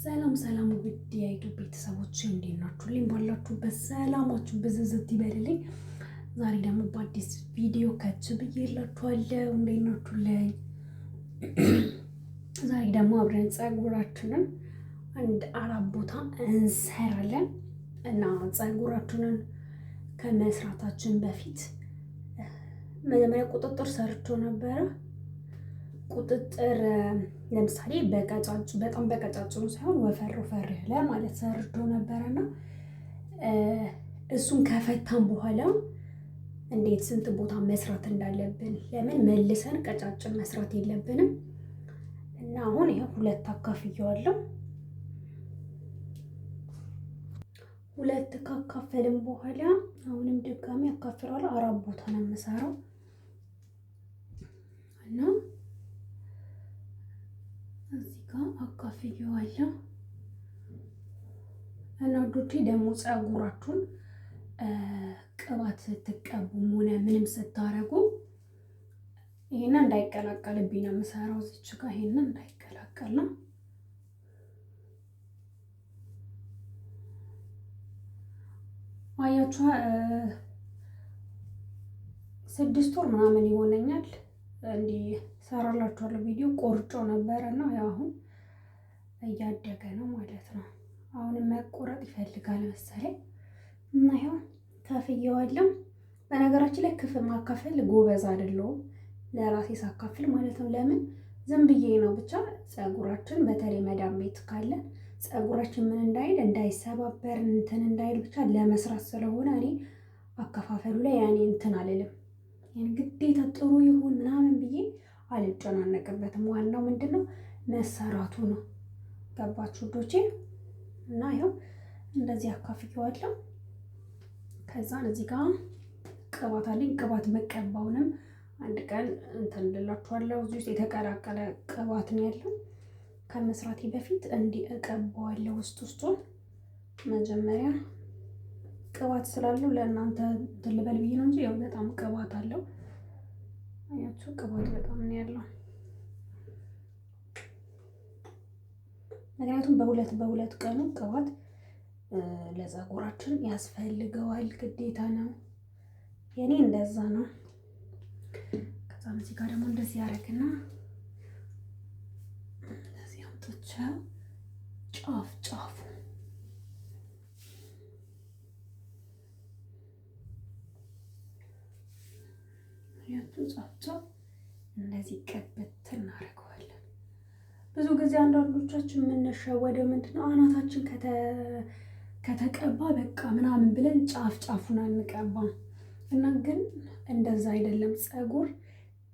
ሰላም ሰላም ውድ የዩቲዩብ ቤተሰቦች እንዴት ናችሁልኝ? ባላችሁበት ሰላማችሁ ብዝዝት ይበልልኝ። ዛሬ ደግሞ በአዲስ ቪዲዮ ከች ብዬላችኋለሁ። እንዴት ናችሁልኝ? ዛሬ ደግሞ አብረን ፀጉራችንን አንድ አራት ቦታ እንሰራለን እና ፀጉራችንን ከመስራታችን በፊት መጀመሪያ ቁጥጥር ሰርቶ ነበረ። ቁጥጥር ለምሳሌ በጣም በቀጫጭኑ ሳይሆን ወፈር ወፈር ያለ ማለት ሰርቶ ነበረና እሱን ከፈታን በኋላ እንዴት ስንት ቦታ መስራት እንዳለብን ለምን መልሰን ቀጫጭን መስራት የለብንም እና አሁን ይሄ ሁለት አካፍየዋለሁ። ሁለት ካካፈልን በኋላ አሁንም ድጋሚ አካፍለዋለሁ። አራት ቦታ ነው የምሰራው እና እዚህ ጋር አካፍየዋለሁ። እና ዶቼ ደግሞ ፀጉራችሁን ቅባት ስትቀቡም ሆነ ምንም ስታረጉ ይሄንን እንዳይቀላቀልብኝ ነው የምሰራው። እዚች ጋር ይሄንን እንዳይቀላቀል ነው። አያችሁ 6 ወር ምናምን ይሆነኛል እንዲህ ሰራላችኋለሁ ቪዲዮ ቆርጬው ነበረ እና ያው አሁን እያደገ ነው ማለት ነው። አሁንም መቆረጥ ይፈልጋል መሰለኝ እና ያው ከፍየዋለሁ። በነገራችን ላይ ክፍል ማካፈል ጎበዝ አይደለሁም ለራሴ ሳካፍል ማለት ነው። ለምን ዝም ብዬ ነው ብቻ ፀጉራችን በተለይ መዳም ቤት ካለ ፀጉራችን ምን እንዳይል እንዳይሰባበር እንትን እንዳይል ብቻ ለመስራት ስለሆነ እኔ አከፋፈሉ ላይ ያኔ እንትን አልልም። ግዴታ ጥሩ ይሁን ምናምን ብዬ አልጨናነቅበትም። ዋናው ምንድነው መሰራቱ ነው። ገባችሁ ዶቼ? እና ይኸው እንደዚህ አካፍየዋለሁ። ከዛን እዚህ ጋር ቅባት አለኝ። ቅባት መቀባውንም አንድ ቀን እንትን ልላችኋለሁ። እዚህ ውስጥ የተቀላቀለ ቅባት ነው ያለው። ከመስራቴ በፊት እንዲህ እቀባዋለሁ ውስጡን። መጀመሪያ ቅባት ስላለው ለእናንተ እንትን ልበል ብዬ ነው እንጂ ያው በጣም ቅባት አለው። አያችሁ ቅባት በጣም ነው ያለው። ምክንያቱም በሁለት ቀኑ ቅባት ለፀጉራችን ያስፈልገዋል፣ ግዴታ ነው። የኔ እንደዛ ነው። ከዛም እዚህ ጋር ደግሞ እንደዚህ ያደርግና እንደዚህ አምጥቼው ጫፉ ጫፍ እንደዚህ ቀብት እናደርገዋለን። ብዙ ጊዜ አንዳንዶቻችን የምንሸወደው ምንድነው አናታችን ከተቀባ በቃ ምናምን ብለን ጫፉን አንቀባም። እና ግን እንደዛ አይደለም። ፀጉር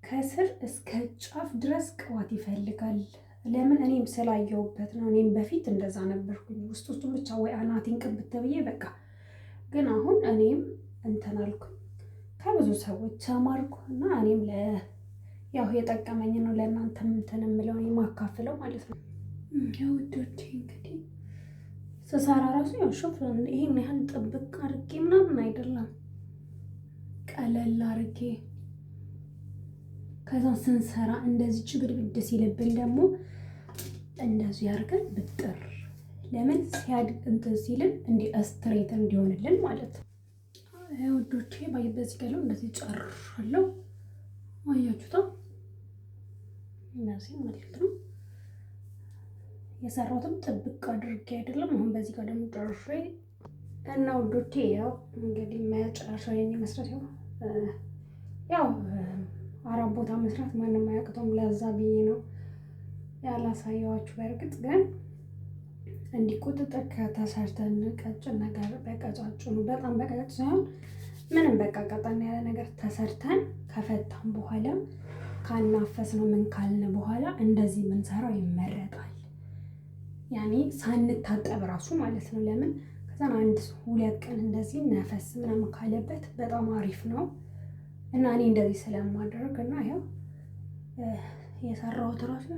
ከስር እስከ ጫፍ ድረስ ቅባት ይፈልጋል። ለምን እኔም ስላየሁበት ነው። እኔም በፊት እንደዛ ነበርኩኝ። ውስጡን ብቻ ወይ አናቴን ቅብት ብዬ በቃ። ግን አሁን እኔም እንትን አልኩኝ ከብዙ ሰዎች ተማርኩ እና እኔም ያው የጠቀመኝ ነው ለእናንተም እንትን የምለው የማካፍለው ማለት ነው። ያው ውዶቼ እንግዲህ ስሰራ ራሱ ያው ሹፍ ይሄን ያህል ጥብቅ አድርጌ ምናምን አይደለም፣ ቀለል አድርጌ። ከዛ ስንሰራ እንደዚህ ችግድግድ ሲልብን ደግሞ እንደዚህ አድርገን ብጥር ለምን ሲያድግ እንትን ሲልን እንዲህ ስትሬት እንዲሆንልን ማለት ነው። ውዶቼ በዚህ ገለው እንደዚህ ጨርሻለሁ። አያችሁታ? እንደዚህ ማለት ነው። የሰራሁትም ጥብቅ አድርጌ አይደለም። አሁን በዚህ ጋር ደግሞ ጨርሼ እና ውዶቼ ያው እንግዲህ መጨረሻ የኔ መስራት ያው አራት ቦታ መስራት ማንም አያቅተውም። ለዛ ብዬ ነው ያላሳየዋችሁ። በእርግጥ ግን እንዲህ ቁጥጥር ከተሰርተን ቀጭን ነገር በቀጫጭኑ በጣም በቀጫጭ ሳይሆን ምንም በቃ ቀጠን ያለ ነገር ተሰርተን ከፈታን በኋላ ካናፈስ ነው ምን ካልን በኋላ እንደዚህ የምንሰራው ይመረጣል። ያኔ ሳንታጠብ ራሱ ማለት ነው። ለምን ከዛን 1-2 ቀን እንደዚህ ነፈስ ምናምን ካለበት በጣም አሪፍ ነው። እና እኔ እንደዚህ ስለማደርግ እና ያው የሰራሁት ራሱ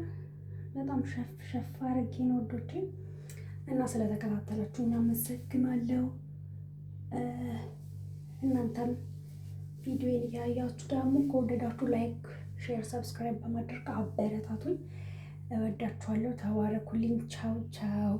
በጣም ሸፍ አድርጌ ነው ወዶቼ። እና ስለተከታተላችሁ አመሰግናለሁ። እናንተም ቪዲዮን እያያችሁ ደግሞ ከወደዳችሁ ላይክ፣ ሼር፣ ሰብስክራይብ በማድረግ አበረታቱኝ። እወዳችኋለሁ። ተባረኩልኝ። ቻው ቻው።